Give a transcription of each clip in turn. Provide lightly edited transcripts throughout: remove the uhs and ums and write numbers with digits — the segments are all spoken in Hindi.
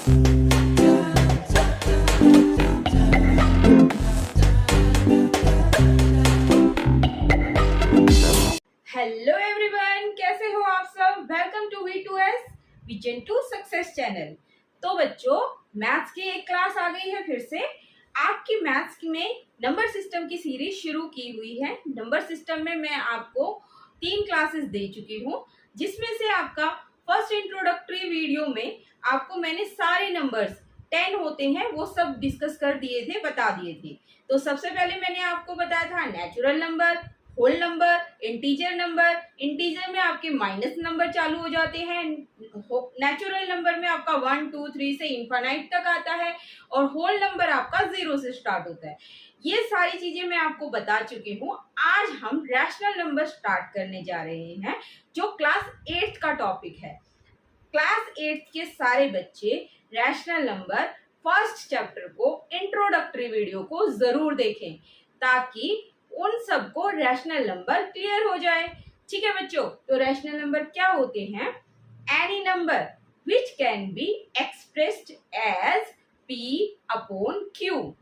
हेलो एवरीवन, कैसे हो आप सब। Welcome to V2S vision to success channel. तो बच्चों, मैथ्स की एक क्लास आ गई है फिर से। आपकी मैथ्स में नंबर सिस्टम की सीरीज शुरू की हुई है। नंबर सिस्टम में मैं आपको 3 क्लासेस दे चुकी हूँ, जिसमें से आपका फर्स्ट इंट्रोडक्टरी वीडियो में आपको मैंने सारे नंबर्स 10 होते हैं वो सब डिस्कस कर दिए थे, बता दिए थे। तो सबसे पहले मैंने आपको बताया था natural number, whole number, integer number. Integer में आपके माइनस नंबर चालू हो जाते हैं। नेचुरल नंबर में आपका 1 2 3 से इंफाइनाइट तक आता है, और होल नंबर आपका 0 से स्टार्ट होता है। ये सारी चीजें मैं आपको बता चुकी हूँ। आज हम रैशनल नंबर स्टार्ट करने जा रहे हैं, जो क्लास 8 का टॉपिक है। क्लास 8 के सारे बच्चे रैशनल नंबर फर्स्ट चैप्टर को इंट्रोडक्टरी वीडियो को जरूर देखें, ताकि उन सबको रैशनल नंबर क्लियर हो जाए। ठीक है बच्चों, तो रैशनल नंबर क्या होते हैं? Any number which can be expressed as p upon q।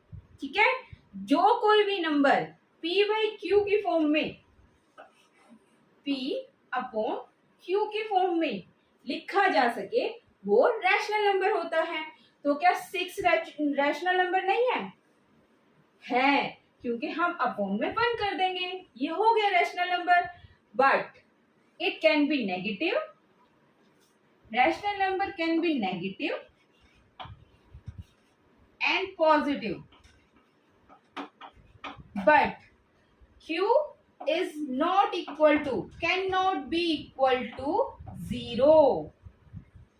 ठीक है, जो कोई भी नंबर p बाई q की फॉर्म में, p अपॉन q की फॉर्म में लिखा जा सके, वो रैशनल नंबर होता है। तो क्या 6 रैशनल नंबर नहीं है? है, क्योंकि हम अपॉन में 1 कर देंगे, ये हो गया rational number. But it can be negative. Rational number can be negative and positive, but q is not equal to, cannot be equal to 0।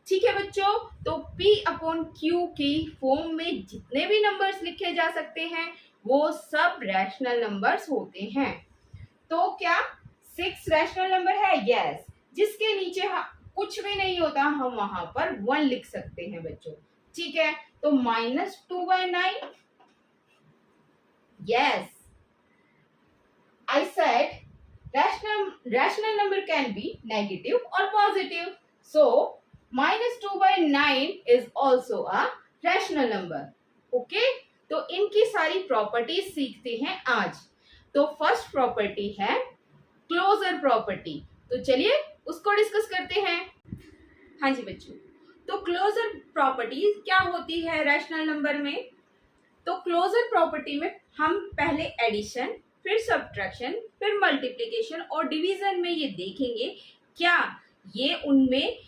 ठीक है बच्चों, तो p अपॉन q की फॉर्म में जितने भी नंबर्स लिखे जा सकते हैं वो सब रैशनल नंबर्स होते हैं। तो क्या 6 रैशनल नंबर है? यस। जिसके नीचे कुछ भी नहीं होता, हम वहां पर 1 लिख सकते हैं बच्चों। ठीक है, तो -2/9। Yes, I said rational number can be negative or positive. So -2/9 is also a rational number. Okay, तो इनकी सारी प्रॉपर्टीज सीखते हैं आज। तो फर्स्ट प्रॉपर्टी है क्लोजर प्रॉपर्टी, तो चलिए उसको डिस्कस करते हैं। हाँ जी बच्चों, तो क्लोजर प्रॉपर्टी क्या होती है रैशनल नंबर में? तो क्लोजर प्रॉपर्टी में हम पहले एडिशन, फिर सब्ट्रैक्शन, फिर मल्टीप्लिकेशन और डिवीजन में ये देखेंगे क्या ये उनमें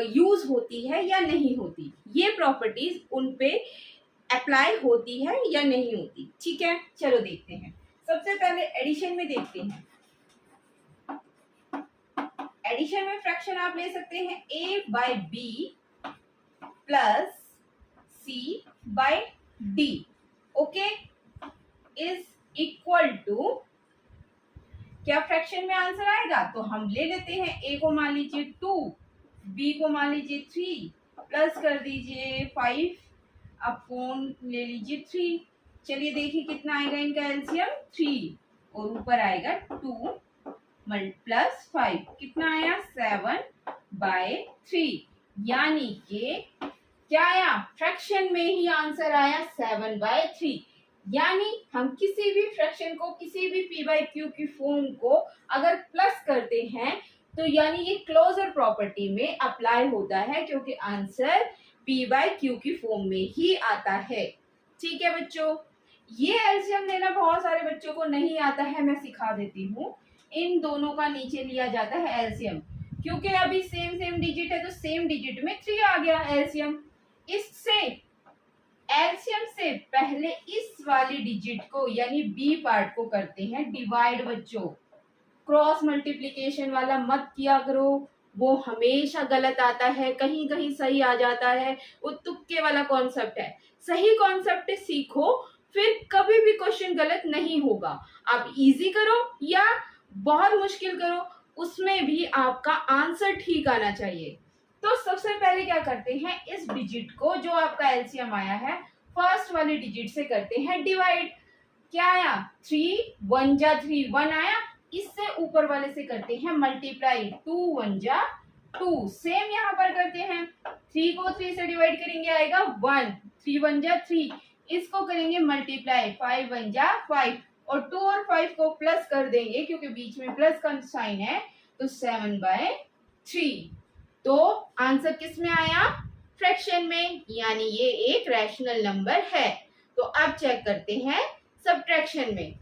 यूज होती है या नहीं होती, ये प्रॉपर्टीज उन पे अप्लाई होती है या नहीं होती। ठीक है, चलो देखते हैं। सबसे पहले एडिशन में देखते हैं। एडिशन में फ्रैक्शन आप ले सकते हैं a by b plus c by d, okay, is equal to, क्या फ्रैक्शन में आंसर आएगा? तो हम ले लेते हैं a को मान लीजिए 2, b को मान लीजिए 3, प्लस कर दीजिए 5 अपॉन ले लीजिए 3। चलिए देखिए कितना आएगा इनका एलसीएम 3, और ऊपर आएगा 2 प्लस 5, कितना आया 7/3। यानी कि क्या आया? फ्रैक्शन में ही आंसर आया 7/3। यानी हम किसी भी फ्रैक्शन को, किसी भी p बाई क्यू की फॉर्म को अगर प्लस करते हैं तो यानी ये क्लोजर प्रॉपर्टी में अप्लाई होता है, क्योंकि आंसर p बाई क्यू की फॉर्म में ही आता है। ठीक है बच्चों, ये एलसीएम लेना बहुत सारे बच्चों को नहीं आता है, मैं सिखा देती हूँ। इन दोनों का नीचे लिया जाता है एलसीएम, क्योंकि अभी सेम डिजिट है तो सेम डिजिट में 3 आ गया एलसीएम। इससे एलसीएम से पहले इस वाली डिजिट को यानी बी पार्ट को करते हैं डिवाइड। बच्चों, क्रॉस मल्टीप्लिकेशन वाला मत किया करो, वो हमेशा गलत आता है, कहीं कहीं सही आ जाता है, वो तुक्के वाला कॉन्सेप्ट है। सही कॉन्सेप्ट सीखो, फिर कभी भी क्वेश्चन गलत नहीं होगा। आप इजी करो या बहुत मुश्किल करो, उसमें भी आपका आंसर ठीक आना चाहिए। तो सबसे पहले क्या करते हैं, इस डिजिट को जो आपका एलसीएम आया है फर्स्ट वाली डिजिट से करते हैं डिवाइड। क्या आया? 3 1 जा 3 1 आया। इससे ऊपर वाले से करते हैं मल्टीप्लाई, 2 1 जा 2 सेम यहाँ पर करते हैं। 3 को 3 से डिवाइड करेंगे आएगा 1, 3 1 जा 3, इसको करेंगे मल्टीप्लाई, 5 1 जा 5 और 2 और 5 को प्लस कर देंगे क्योंकि बीच में प्लस का साइन है, तो 7/3। तो आंसर किस में आया? फ्रैक्शन में, यानी ये एक रैशनल नंबर है। तो अब चेक करते हैं सब्ट्रैक्शन में।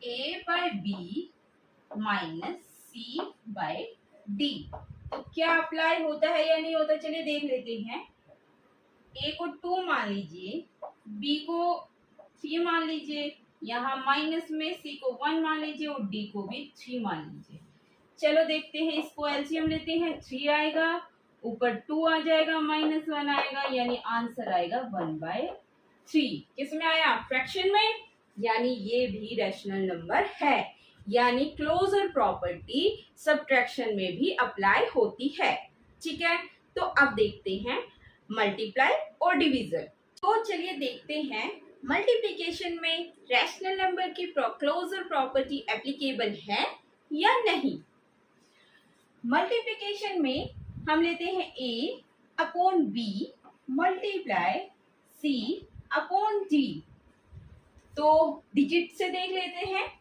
A/B माइनस C/D, तो क्या अप्लाई होता है या नहीं होता, चलिए देख लेते हैं। A को 2 मान लीजिए, B को 3 मान लीजिए, यहाँ माइनस में C को 1 मान लीजिए और D को भी 3 मान लीजिए। चलो देखते हैं, इसको एलसीएम लेते हैं, 3 आएगा, ऊपर 2 आ जाएगा, -1 आएगा, यानी आंसर आएगा 1/3। किसमें आया? फ्रैक्शन में, यानी ये भी रैशनल नंबर है। यानी क्लोजर प्रॉपर्टी सब्ट्रैक्शन में भी अप्लाई होती है। ठीक है, तो अब देखते हैं मल्टीप्लाई और डिवीजन। तो चलिए देखते हैं मल्टीप्लिकेशन में रैशनल नंबर की क्लोजर प्रॉपर्टी एप्लीकेबल है या नहीं। मल्टीप्लिकेशन में हम लेते हैं A/B मल्टीप्लाई C/D। तो डिजिट से देख लेते हैं।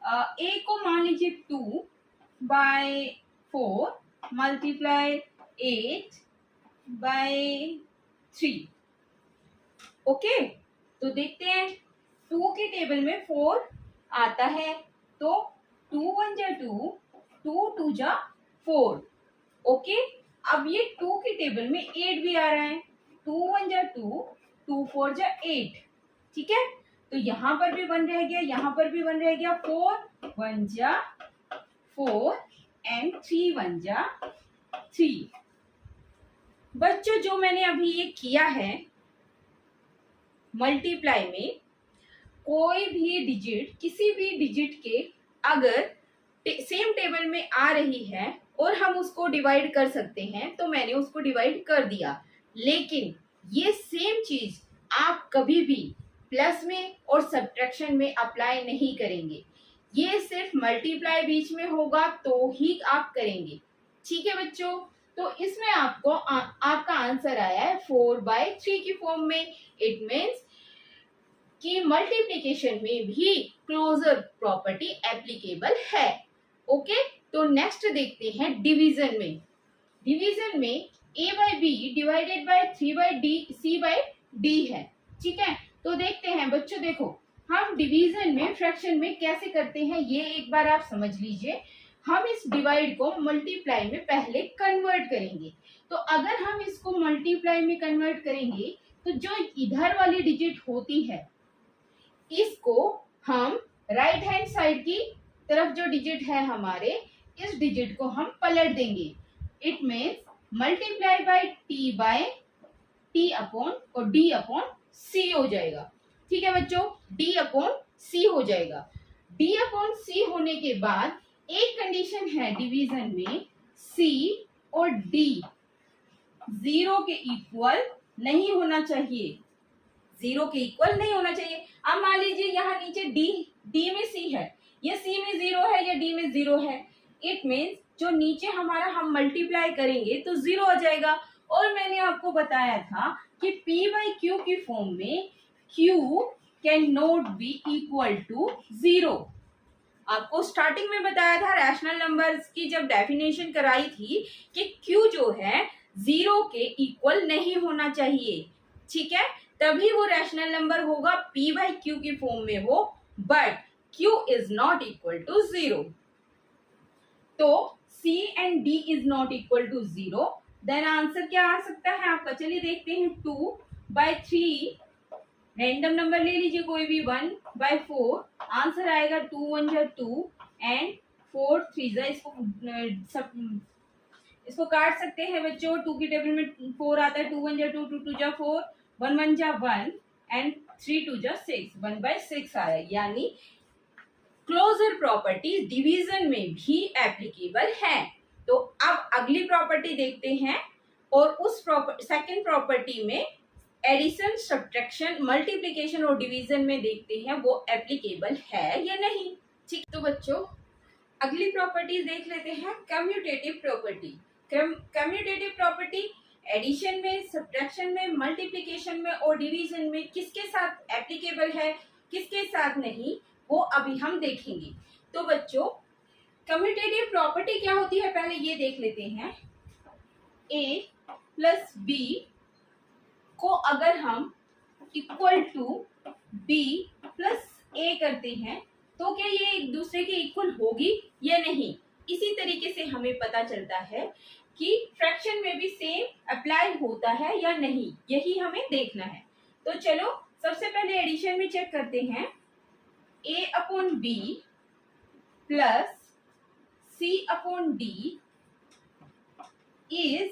A को मान लीजिए 2/4 मल्टीप्लाई 8/3। ओके, तो देखते हैं 2 के टेबल में 4 आता है, तो 2 1 जा 2, 2 2 जा 4। ओके, अब ये 2 के टेबल में 8 भी आ रहा है, 2 1 जा 2, 2 4 जा 8। ठीक है, तो यहाँ पर भी 1 रह गया, यहाँ पर भी 1 रह गया, 4 1 जा 4 एंड 3 1 जा 3। बच्चों, जो मैंने अभी ये किया है मल्टीप्लाई में, कोई भी डिजिट, किसी भी डिजिट के अगर सेम टेबल में आ रही है और हम उसको डिवाइड कर सकते हैं, तो मैंने उसको डिवाइड कर दिया। लेकिन ये सेम चीज आप कभी भी प्लस में और सब्ट्रैक्शन में अप्लाई नहीं करेंगे। ये सिर्फ मल्टीप्लाई बीच में होगा तो ही आप करेंगे। ठीक है बच्चों, तो इसमें आपको आपका आंसर आया है 4/3 की फॉर्म में। इट मीन्स कि मल्टीप्लिकेशन में भी क्लोजर प्रॉपर्टी एप्लीकेबल है। ओके, तो नेक्स्ट देखते हैं डिवीजन में। डिवीजन में A/B डिवाइडेड बाय 3/C/D है। ठीक है, तो देखते हैं बच्चों, देखो हम डिवीजन में फ्रैक्शन में कैसे करते हैं ये एक बार आप समझ लीजिए। हम इस डिवाइड को मल्टीप्लाई में पहले कन्वर्ट करेंगे। तो अगर हम इसको मल्टीप्लाई में कन्वर्ट करेंगे तो जो इधर वाली डिजिट होती है, इसको हम राइट हैंड साइड की तरफ जो डिजिट है हमारे, इस डिजिट को हम पलट देंगे। It means multiply by T upon और D अपॉन C हो जाएगा। ठीक है बच्चों, D अपॉन C हो जाएगा। D अपॉन C होने के बाद एक कंडीशन है डिवीजन में, C और D 0 के इक्वल नहीं होना चाहिए, 0 के इक्वल नहीं होना चाहिए। अब मान लीजिए यहाँ नीचे D में C है, या C में 0 है या D में 0 है। इट मीन्स जो नीचे हमारा हम मल्टीप्लाई करेंगे तो 0 आ जाएगा। और मैंने आपको बताया था कि P/Q की फॉर्म में Q can not be equal to 0। आपको स्टार्टिंग में बताया था रैशनल नंबर्स की जब डेफिनेशन कराई थी कि Q जो है 0 के इक्वल नहीं होना चाहिए। ठीक है, तभी वो रैशनल नंबर होगा, P/Q की फॉर्म में हो, but Q is not equal to 0। तो C and D is not equal to 0, then answer क्या आ सकता है आपका, चलिए देखते हैं। 2/3, रैंडम नंबर ले लीजिए कोई भी, 1/4, आंसर आएगा 2 1 जा 2 एंड 4 3 जा, इसको काट सकते हैं बच्चों। 2 की टेबल में 4 आता है, 2 1 जा 2, 2 2 जा 4, 1 1 जा 1 एंड 3 2 जा 6, 1/6 आया। यानी क्लोजर प्रॉपर्टी डिवीजन में भी एप्लीकेबल है। तो अब अगली प्रॉपर्टी देखते हैं और उस सेकंड प्रॉपर्टी में एडिशन, सब्ट्रैक्शन, मल्टीप्लिकेशन और डिवीजन में देखते हैं वो एप्लीकेबल है या नहीं। ठीक, तो बच्चों अगली प्रॉपर्टीज देख लेते हैं। Commutative property. Commutative property addition में, सब्ट्रैक्शन में, मल्टीप्लिकेशन में और डिवीजन में किसके साथ एप्लीकेबल है, किसके साथ नहीं, वो अभी हम देखेंगे। तो बच्चों कम्यूटेटिव प्रॉपर्टी क्या होती है पहले ये देख लेते हैं। a प्लस बी को अगर हम इक्वल टू बी प्लस ए करते हैं तो क्या ये एक दूसरे के इक्वल होगी या नहीं। इसी तरीके से हमें पता चलता है कि फ्रैक्शन में भी सेम अप्लाई होता है या नहीं, यही हमें देखना है। तो चलो सबसे पहले एडिशन में चेक करते हैं। a upon B plus C upon D is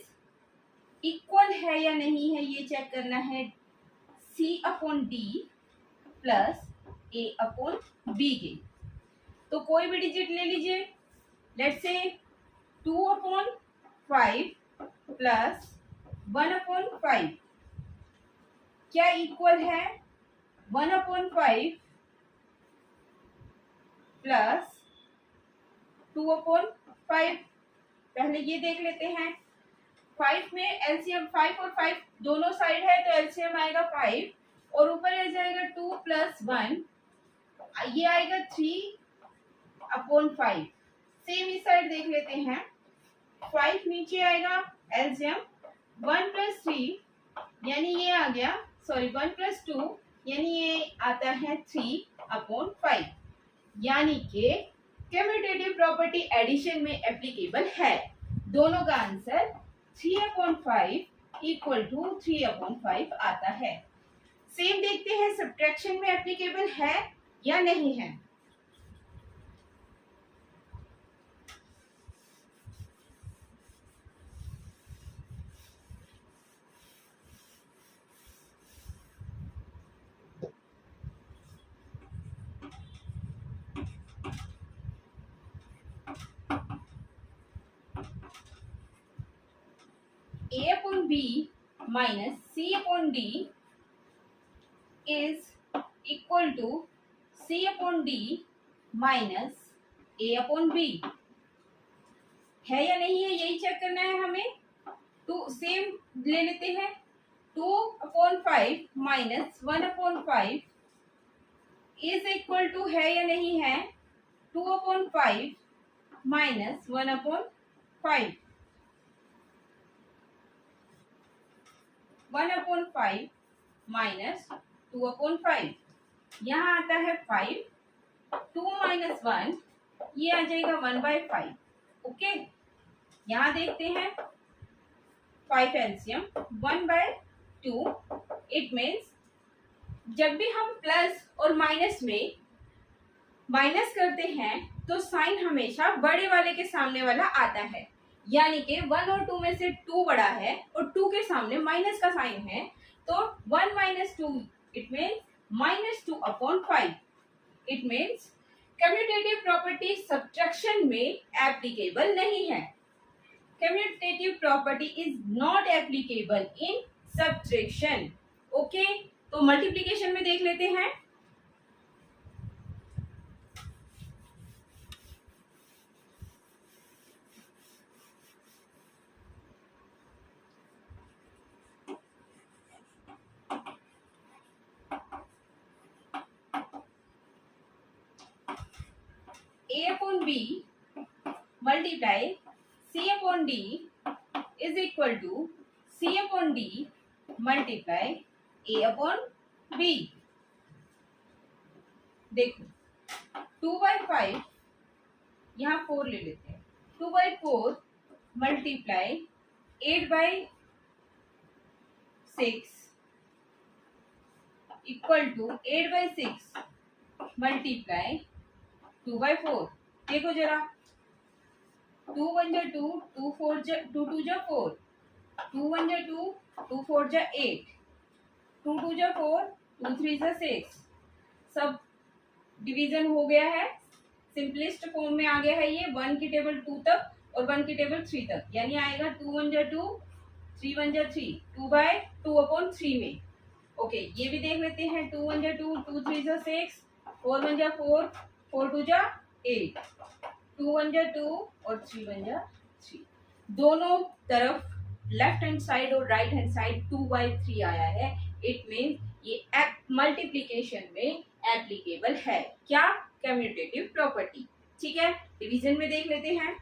equal है या नहीं है ये चेक करना है। c upon D plus a upon B के। तो कोई भी डिजिट ले लीजिए। Let's say 2 upon 5 plus 1 upon 5 क्या इक्वल है 1 अपॉन 5 प्लस 2 अपॉन 5। पहले ये देख लेते हैं। 5 में एलसीएम 5 और 5 दोनों साइड है तो एलसीएम आएगा 5 और ऊपर आ जाएगा 2 प्लस 1, ये आएगा 3 अपॉन 5। सेम इस साइड देख लेते हैं। 5 नीचे आएगा एलसीएम 1 प्लस 3 यानी ये आ गया, सॉरी 1 प्लस 2 यानी ये आता है 3 अपॉन 5। यानी कि कम्यूटेटिव प्रॉपर्टी एडिशन में एप्लीकेबल है। दोनों का answer 3 upon 5 equal to 3 upon 5 आता है। सेम देखते हैं सब्ट्रैक्शन में एप्लीकेबल है या नहीं है। a upon b minus c upon d is equal to c upon d minus a upon b है या नहीं है यही चेक करना है हमें। तो सेम ले लेते हैं। 2 upon 5 minus 1 upon 5 is equal to है या नहीं है 2 upon 5 minus 1 upon 5। 1 upon 5 minus 2 upon 5 यहाँ आता है 5, 2 माइनस 1 ये आ जाएगा 1/5। ओके, यहाँ देखते हैं 5 एलसीएम 1/2। इट मीन्स जब भी हम प्लस और माइनस में माइनस करते हैं तो साइन हमेशा बड़े वाले के सामने वाला आता है। यानी कि 1 और 2 में से 2 बड़ा है और 2 के सामने माइनस का साइन है तो 1 minus 2 it means -2 upon 5। It means commutative property subtraction में एप्लीकेबल नहीं है। Commutative property is not applicable in subtraction. Okay, तो मल्टीप्लिकेशन में देख लेते हैं। a upon b multiply c upon d is equal to c upon d multiply a upon b। देखो 2/5 यहाँ 4 ले लेते हैं। 2/4 मल्टीप्लाई 8/6 इक्वल टू 8/6 मल्टीप्लाई 2/4। देखो जरा 2 1 जा 2, 2 4 जा 2 2 जा 4, 2 1 जा 2, 2 4 जा 8। टू टू जा 4, टू थ्री जा 6। सब डिवीजन हो गया है, सिंपलेस्ट फॉर्म में आ गया है ये। 1 की टेबल 2 तक और 1 की टेबल 3 तक, यानी आएगा 2 1 जा 2, 3 1 जा 3, 2/2/3 में। ओके, ये भी देख लेते हैं। 2 1 जा 2, 2 3 जा 6, 4 1 जा 4, 4 2 जा 8, 2 1 जा 2 और 3 1 जा 3। दोनों तरफ लेफ्ट हैंड साइड और राइट हैंड साइड 2/3 आया है। इट मीन्स ये मल्टीप्लीकेशन में एप्लीकेबल है। क्या? Commutative property. ठीक है, डिवीजन में देख लेते हैं।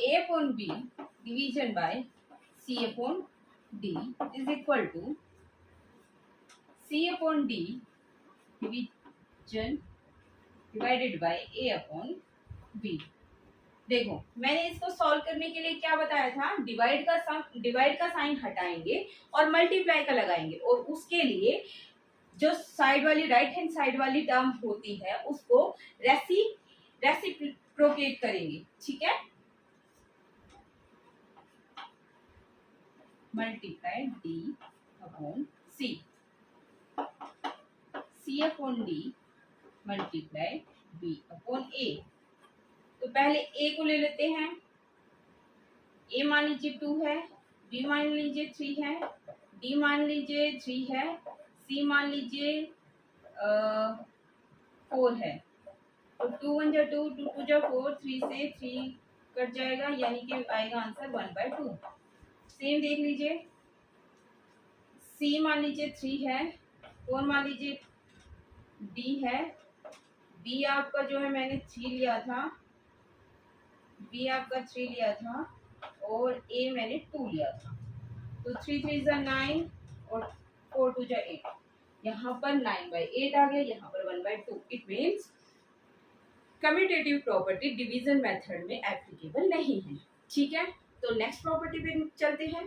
A upon B division by C upon D is equal to C upon D division divided by A upon B। देखो, मैंने इसको सॉल्व करने के लिए क्या बताया था? डिवाइड का साइन हटाएंगे और मल्टीप्लाई का लगाएंगे, और उसके लिए जो साइड वाली राइट हैंड साइड वाली टर्म होती है उसको रेसिप्रोकेट करेंगे। ठीक है, multiply D upon C, C upon D multiply B upon A। तो पहले A को ले लेते हैं। A मान लीजिए 2 है, B मान लीजिए 3 है, D मान लीजिए 3 है, C मान लीजिए 4 है। तो 2 1 जा 2, 2 2 जा 4, 3 से 3 कट जाएगा, यानी कि आएगा आंसर 1/2। सेम देख लीजिए, C मान लीजिए 3 है, 4 मान लीजिए D है, B आपका जो है मैंने 3 लिया था, B आपका 3 लिया था और A मैंने 2 लिया था। तो 3 3 जा 9 और 4 2 जा 8। यहाँ पर 9/8 आ गया, यहाँ पर 1/2। It means commutative property division method में एप्लीकेबल नहीं है। ठीक है, तो नेक्स्ट प्रॉपर्टी पे चलते हैं।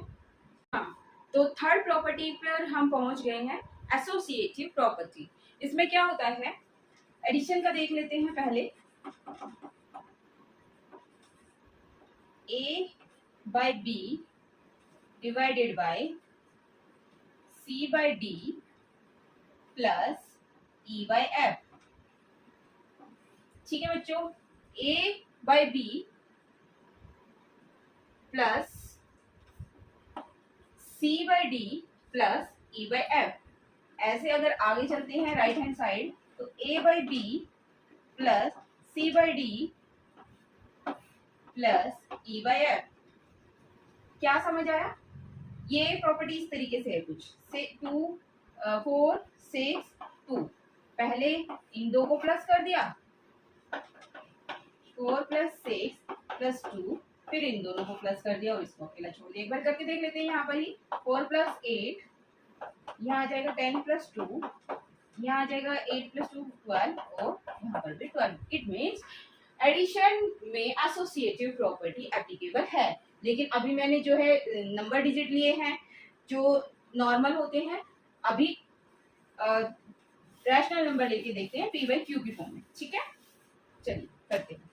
हाँ, तो थर्ड प्रॉपर्टी पर हम पहुंच गए हैं, एसोसिएटिव प्रॉपर्टी। इसमें क्या होता है? एडिशन का देख लेते हैं पहले। A/B divided by C/D plus E/F। ठीक है बच्चों, A/B plus C/D plus E/F। ऐसे अगर आगे चलते हैं राइट हैंड साइड, तो A/B plus C/D plus E/F। क्या समझ आया? ये प्रॉपर्टी इस तरीके से है कुछ से 2 4 6 2। पहले इन दो को प्लस कर दिया, 4 प्लस 6 प्लस 2, फिर इन दोनों को प्लस कर दिया और इसको अकेला छोड़ दिया। एक बार करके देख लेते हैं। यहाँ पर ही 4 प्लस 8, यहाँ आ जाएगा 10 प्लस 2, यहाँ आ जाएगा 8 प्लस 2 12 और यहाँ पर भी 12। इट मीन्स एडिशन में एसोसिएटिव प्रॉपर्टी एप्लीकेबल है। लेकिन अभी मैंने जो है नंबर डिजिट लिए हैं जो नॉर्मल होते हैं। अभी रैशनल नंबर लेके देखते हैं P/Q की फॉर्म में। ठीक है, चलिए करते हैं।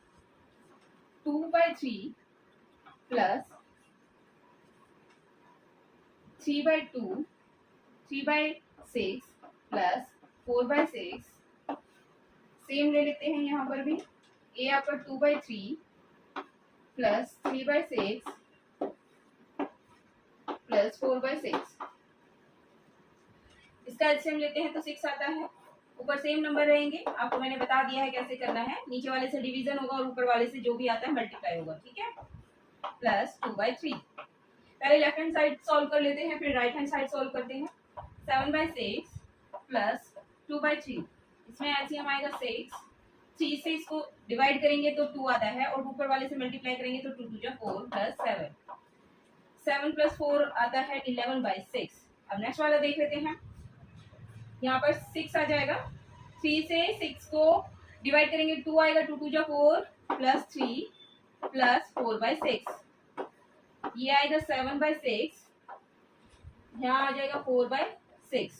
2/3 प्लस 3/2, 3/6 प्लस 4/6। सेम ले लेते हैं यहाँ पर भी। A आपका 2/3 प्लस 3/6 प्लस 4/6। इसका एलसीएम लेते हैं तो 6 आता है। ऊपर सेम नंबर रहेंगे, आपको मैंने बता दिया है कैसे करना है। नीचे वाले से डिवीजन होगा और ऊपर वाले से जो भी आता है मल्टीप्लाई होगा। ठीक है, प्लस 2/3। पहले लेफ्ट हैंड साइड सॉल्व कर लेते हैं, फिर राइट हैंड साइड सॉल्व करते हैं। 7/6 प्लस 2/3, इसमें एलसीएम आएगा 6। 3 से इसको डिवाइड करेंगे तो 2 आता है और ऊपर वाले से मल्टीप्लाई करेंगे तो 2 2 जा 4 प्लस 7। 7 प्लस 4 आता है 11/6। अब नेक्स्ट वाला देख लेते हैं। यहाँ पर 6 आ जाएगा। 3 से 6 को डिवाइड करेंगे, 2 आएगा, 2 2 जा 4 प्लस 3 प्लस 4/6। ये आएगा 7/6 यहाँ आ जाएगा 4/6।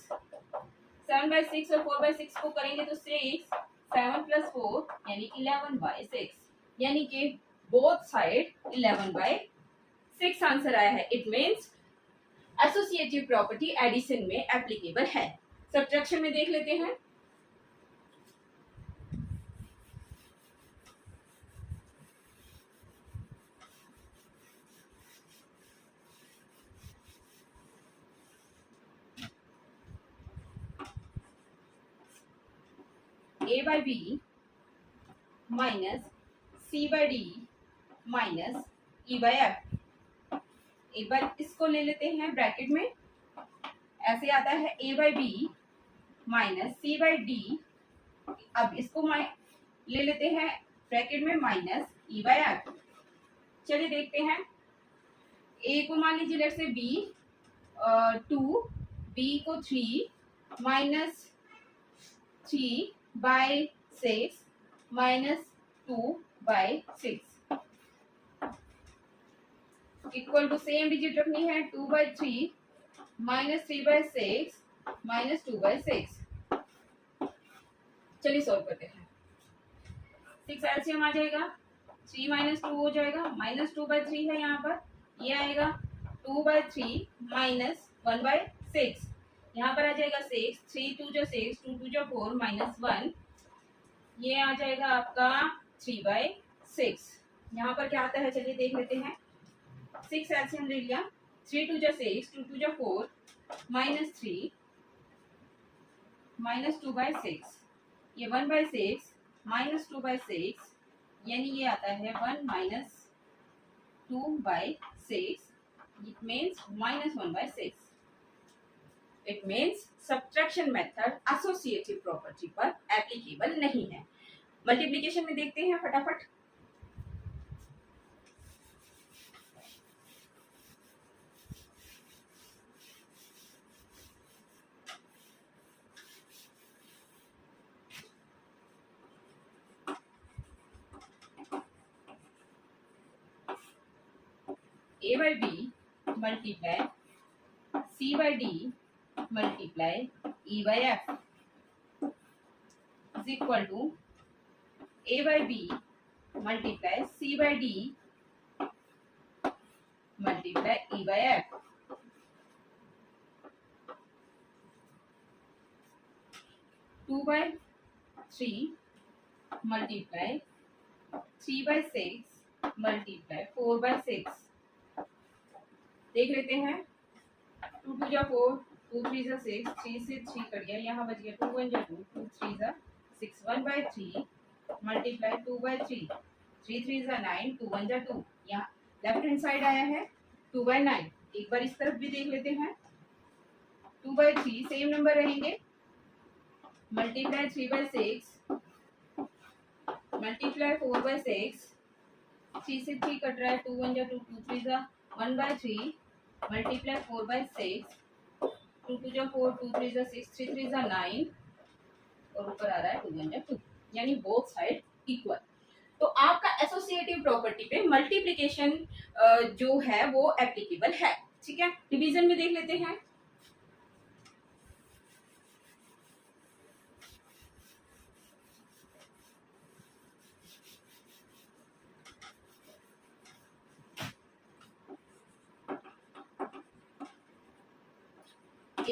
7/6 और 4/6 को करेंगे तो 6, 7 + 4 यानी 11/6, यानी कि बोथ साइड 11/6 आंसर आया है। It means associative property addition में एप्लीकेबल है। सब्ट्रैक्शन में देख लेते हैं। A/B minus C/D minus E/F। एक बार इसको ले लेते हैं ब्रैकेट में, ऐसे आता है A/B माइनस C/D। अब इसको ले लेते हैं ब्रैकेट में माइनस E/F। चलिए देखते हैं। ए को मान लीजिए लेट से B 2, B को 3 minus 3/6 minus 2/6 equal to same digit रखनी है 2/3 माइनस 3/6 माइनस 2/6। चलिए सॉल्व करते हैं। 6 एलसीएम आ जाएगा, 3 माइनस 2 हो जाएगा, माइनस 2/3 है यहाँ पर, ये आएगा 2/3 माइनस 1/6। यहाँ पर आ जाएगा 6, 3 2 जो 6, 2 2 जो 4 माइनस 1, ये आ जाएगा आपका 3/6। यहाँ पर क्या आता है चलिए देख लेते हैं। 6 एलसीएम ले लिया, 3 2 जो 6, 2 2 जो 4 माइनस 3 माइनस 2/6, ये 1/6 माइनस 2/6 यानी ये आता है 1 minus 2/6। It means minus 1/6। It means subtraction method associative property पर एप्लीकेबल नहीं है। मल्टीप्लिकेशन में देखते हैं फटाफट। A/B multiply C/D multiply E/F is equal to A/B multiply C/D multiply E/F। 2/3 multiply 3/6 multiply 4/6। देख लेते हैं। 2 2 जा 4, 2 3 जा 6, 3 से 3 कट गया, यहाँ बच गया 2 1 जा 2, 2 3 जा 6, 1/3 मल्टीप्लाई 2/3, 3 3 जा 9, 2 1 जा 2। यहाँ लेफ्ट हैंड साइड आया है 2/9। एक बार इस तरफ भी देख लेते हैं। 2/3 सेम नंबर रहेंगे, मल्टीप्लाई 3/6 मल्टीप्लाई 4/6, 3 से 3 कट रहा है, 2 1 जा 2, 2 3 जा 1/3 मल्टीप्लाई 4/6, 2 2 जा 4, 2 3 जा 6, 3 3 जा 9 और ऊपर आ रहा है 2 1 जा 2, यानी बोथ साइड इक्वल। तो आपका एसोसिएटिव प्रॉपर्टी पे मल्टीप्लिकेशन जो है वो एप्लीकेबल है। ठीक है, डिवीजन में देख लेते हैं।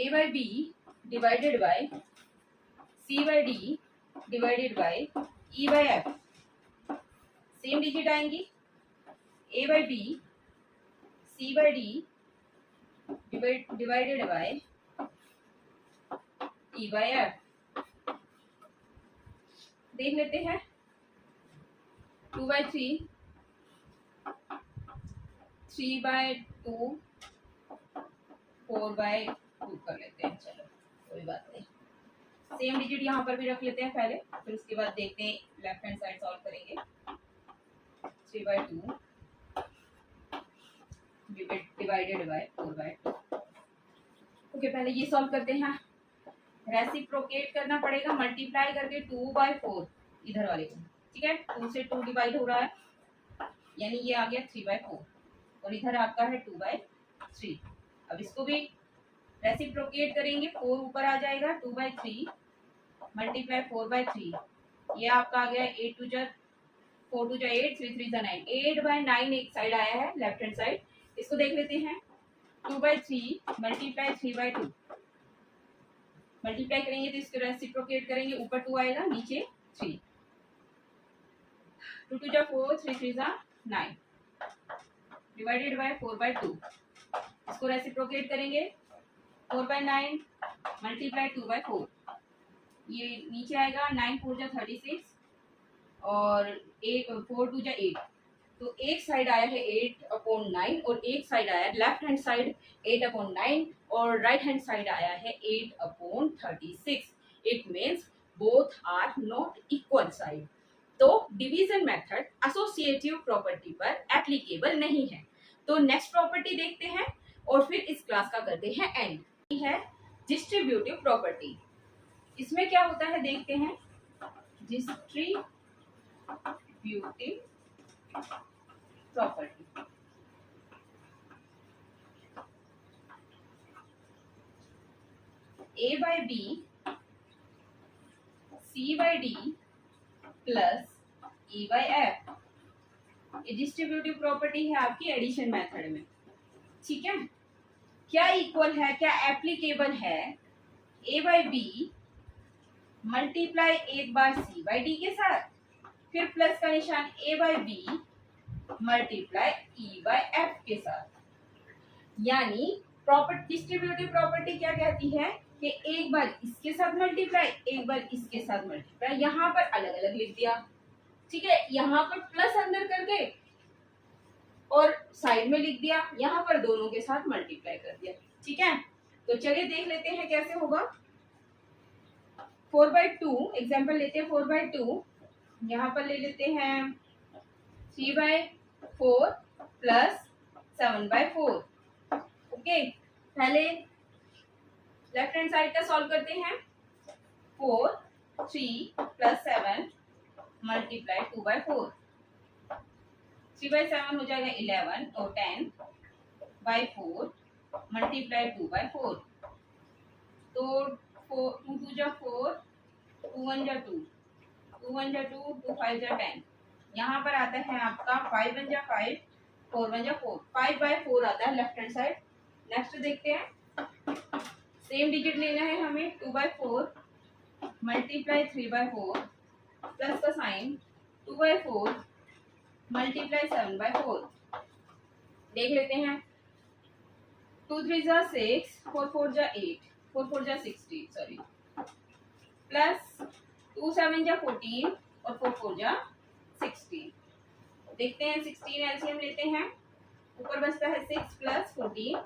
A/B divided by C/D divided by E/F। Same digit आएंगी। A/B C/D divided by E/F। देख लेते हैं। 2/3 3/2 4/2 कर लेते हैं। चलो कोई बात नहीं, सेम डिजिट यहाँ पर भी रख लेते हैं पहले, फिर उसके बाद देखते हैं लेफ्ट हैंड साइड सॉल्व करेंगे। 3/2 डिवाइडेड बाय 4/2। ओके, पहले ये सॉल्व करते हैं। रेसिप्रोकेट करना पड़ेगा, मल्टीप्लाई करके 2/4 इधर वाले को। ठीक है, 2 से 2 डिवाइड हो रहा है, यानी ये आ गया 3/4 और इधर आपका है 2/3। अब इसको भी रेसिप्रोकेट करेंगे 4 ऊपर आ जाएगा 2/3 मल्टीप्लाई 4/3 ये आपका आ गया 8 टू जा 4 टू जा 8 3 3 जा 9 8/9 एक साइड आया है लेफ्ट हैंड साइड। इसको देख लेते हैं 2/3 मल्टीप्लाई 3/2 मल्टीप्लाई करेंगे तो इसको रेसिप्रोकेट करेंगे ऊपर 2 आएगा नीचे 3 2 टू जा 4 3 3 जा 9 डिवाइडेड बाय 4/2 इसको रेसिप्रोकेट करेंगे 4/9 मल्टीप्लाई 2/4 ये नीचे आएगा 9 4 जा 36 और 4 2 जा 8 तो एक साइड आया है 8/9 और एक साइड आया है लेफ्ट हैंड साइड 8/9 और राइट हैंड साइड आया है 8/36 it means both are not equal side. तो डिवीजन मेथड एसोसिएटिव प्रॉपर्टी पर एप्लीकेबल नहीं है। तो नेक्स्ट प्रॉपर्टी देखते हैं और फिर इस क्लास का करते हैं एंड। है डिस्ट्रीब्यूटिव प्रॉपर्टी। इसमें क्या होता है देखते हैं। Distributive property A by B C by D plus E by F ये डिस्ट्रीब्यूटिव प्रॉपर्टी है आपकी एडिशन मेथड में। ठीक है, क्या इक्वल है, क्या एप्लीकेबल है A by B मल्टीप्लाई एक बार C by D के साथ, फिर प्लस का निशान A by B multiply E by F के साथ। यानी प्रॉपर्टी डिस्ट्रीब्यूटिव प्रॉपर्टी क्या कहती है कि एक बार इसके साथ मल्टीप्लाई एक बार इसके साथ मल्टीप्लाई, यहाँ पर अलग अलग लिख दिया। ठीक है, यहाँ पर प्लस अंदर करके और साइड में लिख दिया, यहाँ पर दोनों के साथ मल्टीप्लाई कर दिया। ठीक है, तो चलिए देख लेते हैं कैसे होगा। 4/2 एग्जाम्पल लेते हैं 4/2 यहाँ पर ले लेते हैं 3/4 प्लस 7/4। ओके, पहले लेफ्ट हैंड साइड का सॉल्व करते हैं। 4 3 प्लस 7 मल्टीप्लाई 2/4 3/7 हो जाएगा 11 और 10/4 मल्टीप्लाई 2/4 तो 2 2 जा 4 2 1 जा 2 2 1 जा 2 2 5 जा 10 यहाँ पर आता है आपका 5 1 जा 5 4 1 जा 4 5/4 आता है लेफ्ट हैंड साइड। नेक्स्ट देखते हैं, सेम डिजिट लेना है हमें 2/4 मल्टीप्लाई 3/4 प्लस का साइन 2/4 मल्टीप्लाई 7/4। देख लेते हैं 2 3 जा 6 4 4 जा 8 4 4 जा 60 सॉरी प्लस 2 7 जा 14 और 4 4 जा 16। देखते हैं 16 एलसीएम लेते हैं, ऊपर बचता है 6 प्लस 14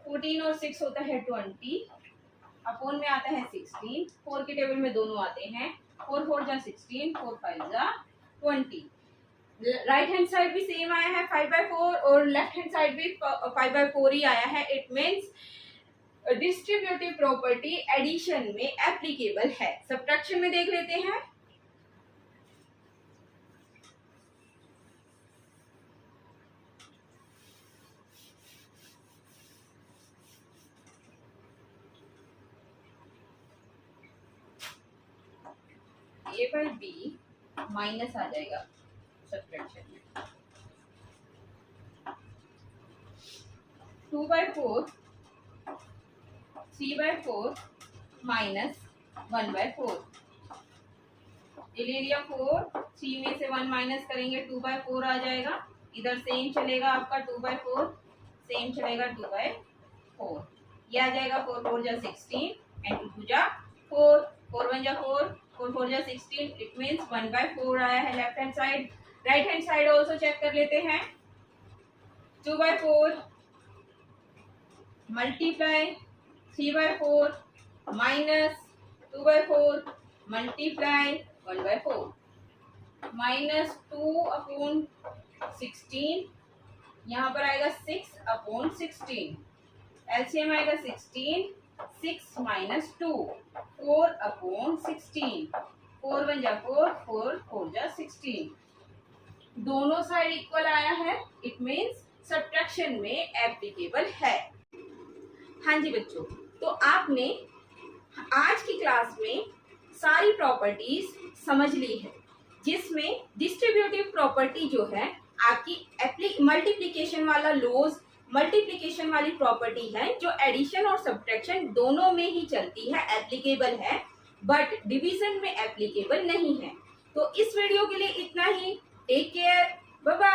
14 और 6 होता है 20 अपोन में आता है 16 4 के टेबल में दोनों आते हैं 4 4 जा 16 4 5 जा 20। राइट हैंड साइड भी सेम आया है 5/4 और लेफ्ट हैंड साइड भी 5/4 ही आया है। It means distributive property addition में एप्लीकेबल है। सब्ट्रैक्शन में देख लेते हैं। A by B माइनस आ जाएगा सब्ट्रैक्शन में 2/4 3/4 माइनस 1/4 ले लिया 4 3 में से 1 माइनस करेंगे 2/4 आ जाएगा। इधर सेम चलेगा आपका 2/4 सेम चलेगा 2/4 ये आ जाएगा 4 4 जा 16 एंड 2 जा 4 4 1 जा 4 4 4 जा 16 इट मीन्स 1/4 आया है left hand side. Right hand side also check कर लेते हैं 2/4 मल्टीप्लाई 3/4 माइनस 2/4 मल्टीप्लाई 1/4 माइनस 2/16 यहाँ पर आएगा 6/16 एलसीएम आएगा 16 6 माइनस 2 4/16 4 1 जा 4 4 4 जा 16 दोनों साइड इक्वल आया है। इट मीन्स सब्ट्रैक्शन में एप्लीकेबल है। हाँ जी बच्चों, तो आपने आज की क्लास में सारी प्रॉपर्टीज समझ ली है, जिसमें डिस्ट्रीब्यूटिव प्रॉपर्टी जो है आपकी मल्टीप्लिकेशन वाला लॉज, मल्टीप्लिकेशन वाली प्रॉपर्टी है जो एडिशन और सब्ट्रैक्शन दोनों में ही चलती है, एप्लीकेबल है, बट डिवीजन में एप्लीकेबल नहीं है। तो इस वीडियो के लिए इतना ही। Take care, bye bye.